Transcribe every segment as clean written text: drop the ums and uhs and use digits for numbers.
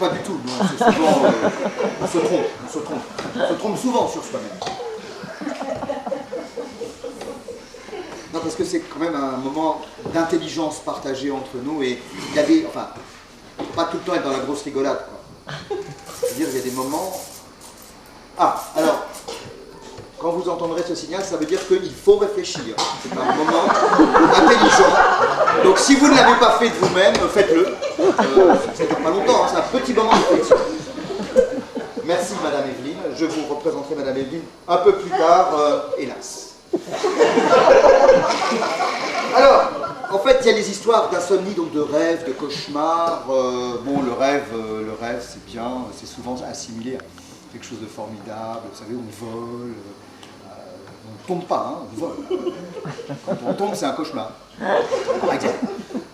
pas du tout. Non, c'est souvent, on se trompe souvent sur soi-même. Non, parce que c'est quand même un moment d'intelligence partagée entre nous et il y a des, enfin, pas tout le temps être dans la grosse rigolade, quoi. C'est-à-dire il y a des moments. Ah, alors, quand vous entendrez ce signal, ça veut dire qu'il faut réfléchir. C'est un moment intelligent. Donc si vous ne l'avez pas fait de vous-même, faites-le. Ça ne dure pas longtemps, hein, c'est un petit moment de réflexion. Merci Madame Evelyne. Je vous représenterai Madame Evelyne un peu plus tard, hélas. Alors, en fait, il y a les histoires d'insomnie, donc de rêves, de cauchemars. Bon, le rêve, c'est bien, c'est souvent assimilé à quelque chose de formidable. Vous savez, on vole, on ne tombe pas, hein, on vole. Quand on tombe, c'est un cauchemar. Par exemple.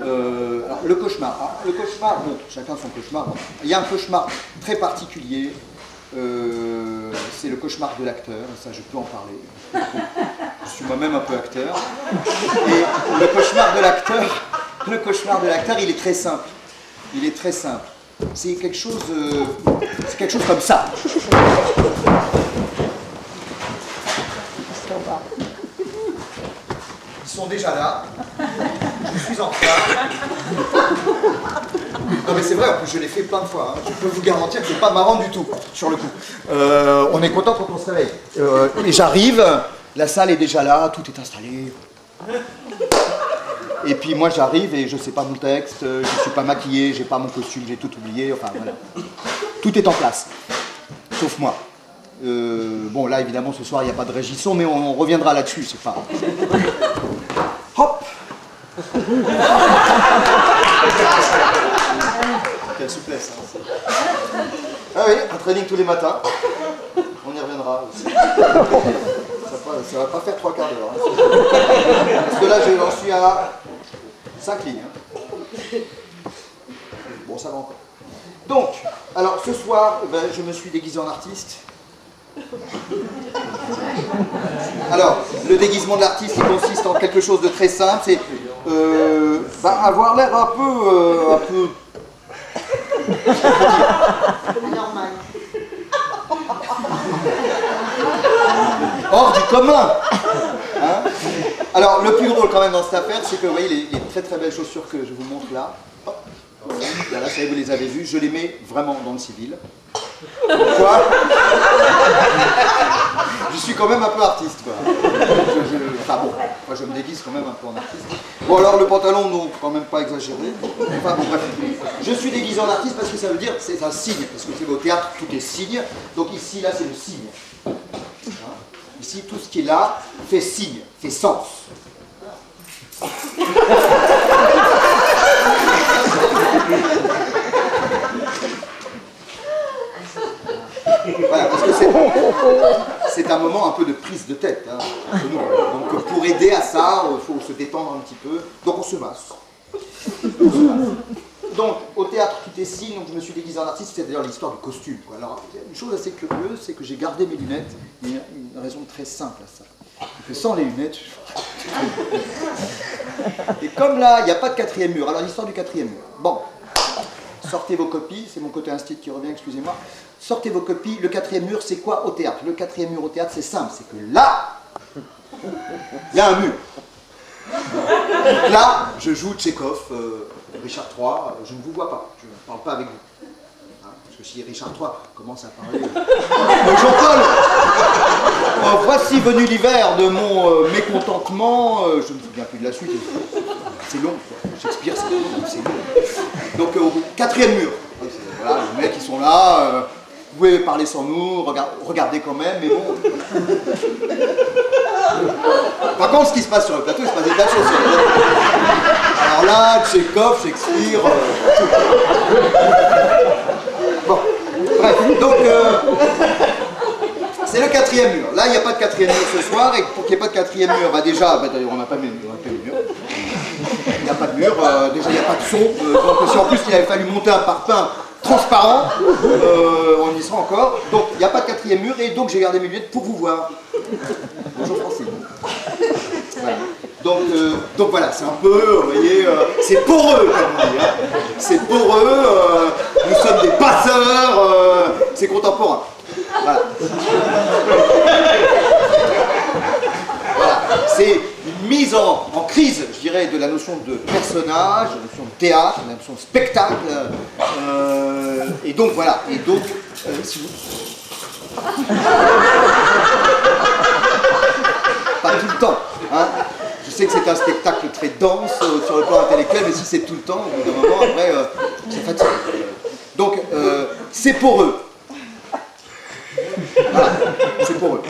Alors, le cauchemar, bon, chacun son cauchemar. Bon. Il y a un cauchemar très particulier. C'est le cauchemar de l'acteur, ça je peux en parler. Je suis moi-même un peu acteur. Et le cauchemar de l'acteur, il est très simple. Il est très simple. C'est quelque chose comme ça. Ils sont déjà là. Je suis en retard. Non mais c'est vrai, en plus je l'ai fait plein de fois. Hein. Je peux vous garantir que c'est pas marrant du tout, sur le coup. On est content quand on se réveille. Et j'arrive, la salle est déjà là, tout est installé. Et puis moi j'arrive et je sais pas mon texte, je suis pas maquillé, j'ai pas mon costume, j'ai tout oublié, enfin voilà. Tout est en place, sauf moi. Bon là évidemment ce soir il n'y a pas de régisson, mais on reviendra là-dessus, c'est pas... Hop. Quelle souplesse, hein. Ah oui, un training tous les matins. On y reviendra aussi. Ça va pas faire 3 quarts d'heure. Hein. Parce que là, j'en suis à 5 lignes. Hein. Bon, ça va encore. Donc, alors ce soir, ben, je me suis déguisé en artiste. Alors, le déguisement de l'artiste, il consiste en quelque chose de très simple, c'est avoir l'air un peu normal. Hors du commun. Hein? Alors, le plus drôle quand même dans cette affaire, c'est que vous voyez les très très belles chaussures que je vous montre là. Hop. Là, ça y est, vous les avez vues, je les mets vraiment dans le civil. Pourquoi? Je suis quand même un peu artiste, quoi. Enfin bon, moi je me déguise quand même un peu en artiste. Bon alors le pantalon, non, quand même pas exagéré. Enfin bon, bref. Je suis déguisé en artiste parce que ça veut dire, c'est un signe, parce que c'est au théâtre, tout est signe. Donc ici, là, c'est le signe. Hein? Ici, tout ce qui est là fait signe, fait sens. Voilà, parce que c'est un moment un peu de prise de tête. Hein, entre nous. Donc pour aider à ça, il faut se détendre un petit peu. Donc on se masse. Donc au théâtre tout est signe, donc je me suis déguisé en artiste, c'est d'ailleurs l'histoire du costume. Quoi. Alors une chose assez curieuse, c'est que j'ai gardé mes lunettes. Il y a une raison très simple à ça. Que sans les lunettes, et comme là, il n'y a pas de 4e mur, alors l'histoire du 4e mur. Bon, sortez vos copies, c'est mon côté instit qui revient, excusez-moi. Sortez vos copies, le 4e mur, c'est quoi au théâtre? Le 4e mur au théâtre, c'est simple, c'est que là, il y a un mur. Là, je joue Tchekhov, Richard III, je ne vous vois pas, je ne parle pas avec vous. Parce que si Richard III commence à parler... Jean-Paul, voici venu l'hiver de mon mécontentement, je ne me souviens plus de la suite, c'est long, quoi. Shakespeare, c'est long. Donc au 4e mur, voilà, les mecs ils sont là, vous pouvez parler sans nous, regardez quand même, mais bon... Par contre, ce qui se passe sur le plateau, il se passe des tas de choses sur le plateau. Alors là, Tchekhov, Shakespeare... Bon, bref, donc... c'est le 4e mur. Là, il n'y a pas de 4e mur ce soir, et pour qu'il n'y ait pas de 4e mur, bah déjà, on n'a pas mis de mur. Il n'y a pas de mur, déjà il n'y a pas de son, donc si en plus il avait fallu monter un parpaing transparent, on y sera encore. Donc il n'y a pas de 4e mur, et donc j'ai gardé mes lunettes pour vous voir. Bonjour Francine. Voilà. Donc voilà, c'est un peu, vous voyez, c'est poreux comme on dit. Hein. C'est poreux, nous sommes des passeurs. c'est contemporain. Voilà. Voilà. C'est une mise en crise, je dirais, de la notion de personnage, de la notion de théâtre, de la notion de spectacle. Et donc, voilà. Et donc, si vous... Pas tout le temps. Hein. Je sais que c'est un spectacle très dense sur le plan intellectuel, mais si c'est tout le temps, au bout d'un moment, après, c'est fatigant. Donc, c'est pour eux. Voilà, c'est pour eux.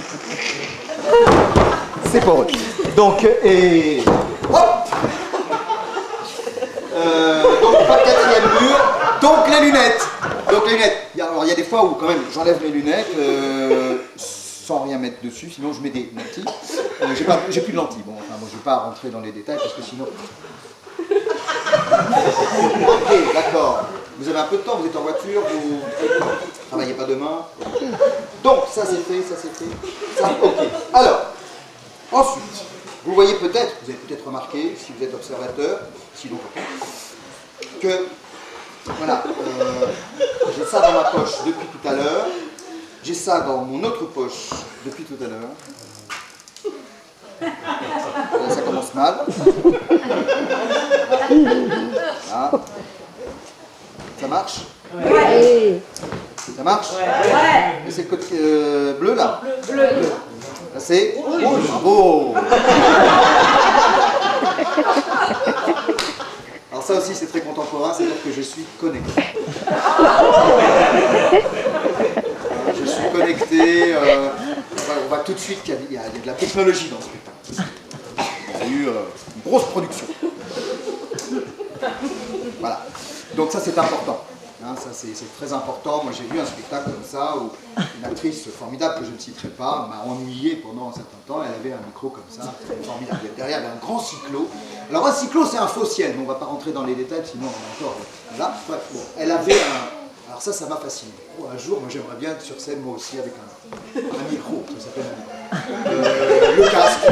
C'est pour eux. Donc, et... Hop donc, pas de quatrième mur. Donc, les lunettes. Donc, les lunettes. Alors, il y a des fois où, quand même, j'enlève mes lunettes sans rien mettre dessus, sinon je mets des lentilles. J'ai plus de lentilles. Bon, enfin, moi, je ne vais pas rentrer dans les détails, parce que sinon... Ok, d'accord. Vous avez un peu de temps, vous êtes en voiture, vous ne travaillez pas demain. Donc, ça c'est fait, ça c'est fait. Ça, ok. Alors, ensuite, vous voyez peut-être, vous avez peut-être remarqué, si vous êtes observateur, sinon que, voilà, j'ai ça dans ma poche depuis tout à l'heure, j'ai ça dans mon autre poche depuis tout à l'heure. Là, ça commence mal. Voilà. Ça marche? Ouais. Ça marche? Ouais. Et c'est le côté bleu là? Bleu. Là c'est rouge. Bravo. Alors ça aussi c'est très contemporain, c'est-à-dire que je suis connecté. Je suis connecté, on voit tout de suite qu'il y a de la technologie dans ce spectacle. Il y a eu une grosse production. Voilà. Donc ça c'est important. Hein, ça c'est très important. Moi j'ai vu un spectacle comme ça où une actrice formidable que je ne citerai pas m'a ennuyé pendant un certain temps. Elle avait un micro comme ça, c'était formidable. Derrière il y avait un grand cyclo. Alors un cyclo c'est un faux ciel, mais on ne va pas rentrer dans les détails sinon on est encore là. Bref, bon, elle avait un... Alors ça m'a fasciné. Oh, un jour, moi j'aimerais bien être sur scène moi aussi avec un micro, ça s'appelle le casque.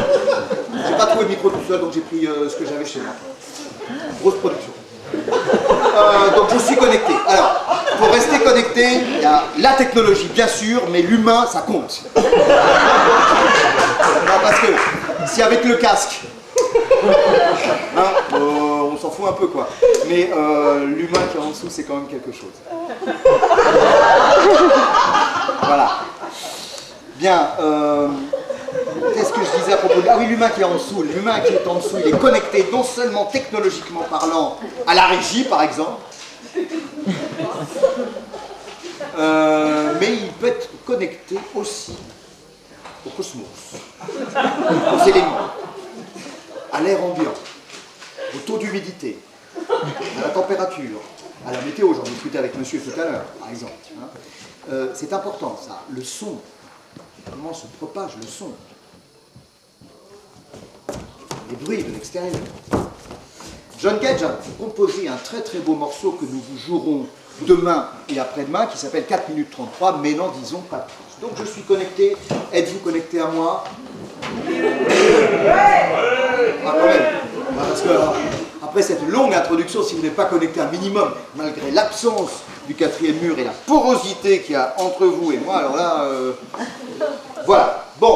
J'ai pas trouvé le micro tout seul, donc j'ai pris ce que j'avais chez moi. Grosse production. Donc je suis connecté. Alors, pour rester connecté, il y a la technologie bien sûr, mais l'humain ça compte. Non, parce que si avec le casque, hein, on s'en fout un peu quoi. Mais l'humain qui est en dessous c'est quand même quelque chose. Voilà. Bien. Qu'est-ce que je disais à propos de... Ah oui, l'humain qui est en dessous. L'humain qui est en dessous, il est connecté non seulement technologiquement parlant à la régie, par exemple, mais il peut être connecté aussi au cosmos, aux éléments, à l'air ambiant, au taux d'humidité, à la température, à la météo. J'en discutais avec monsieur tout à l'heure, par exemple. Hein. C'est important, ça. Le son. Comment se propage le son? Les bruits de l'extérieur. John Cage a composé un très très beau morceau que nous vous jouerons demain et après-demain qui s'appelle 4 minutes 33, mais n'en disons pas plus. Donc je suis connecté, êtes-vous connecté à moi? Ah quand même, parce que après cette longue introduction, si vous n'êtes pas connecté un minimum, malgré l'absence du quatrième mur et la porosité qu'il y a entre vous et moi, alors là, voilà. Bon.